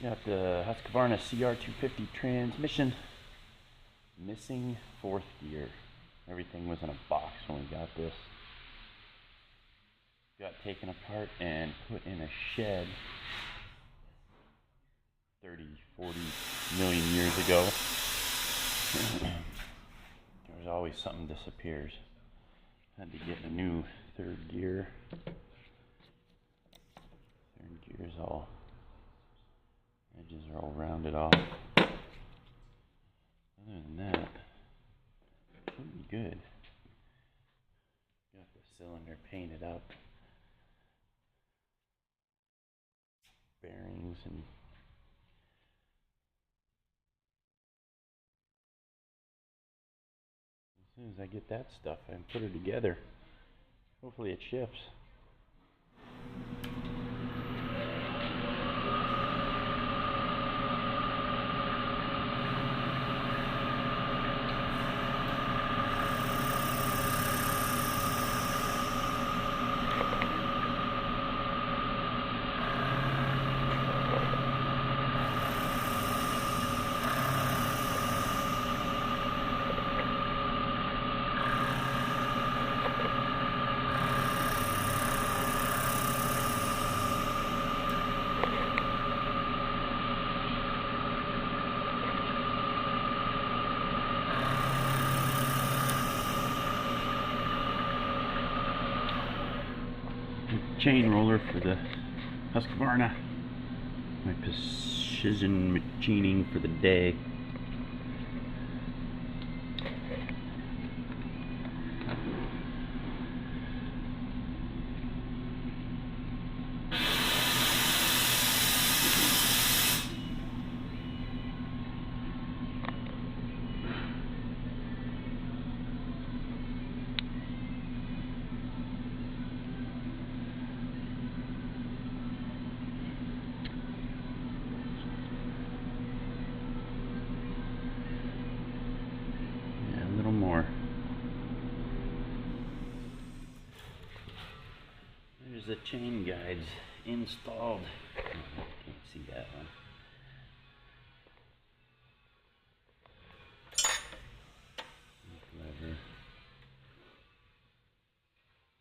Got the Husqvarna CR250 transmission. Missing fourth gear. Everything was in a box when we got this. Got taken apart and put in a shed 30, 40 million years ago. There's always something disappears. Had to get a new third gear. Third gear's all, edges are all rounded off. Other than that, should be good. Got the cylinder painted up. Bearings and as soon as I get that stuff and put her together, hopefully it ships. Chain roller for the Husqvarna. My precision machining for the day. More. There's the chain guides installed. Can't see that one. Lever.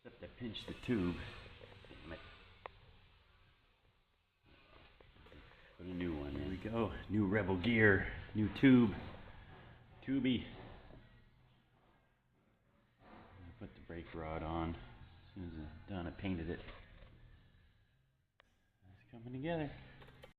Except I pinched the tube. Damn it. Put a new one in. There we go. New Rebel gear. New tube. Tubey. Put the brake rod on. As soon as it's done, I painted it. It's coming together.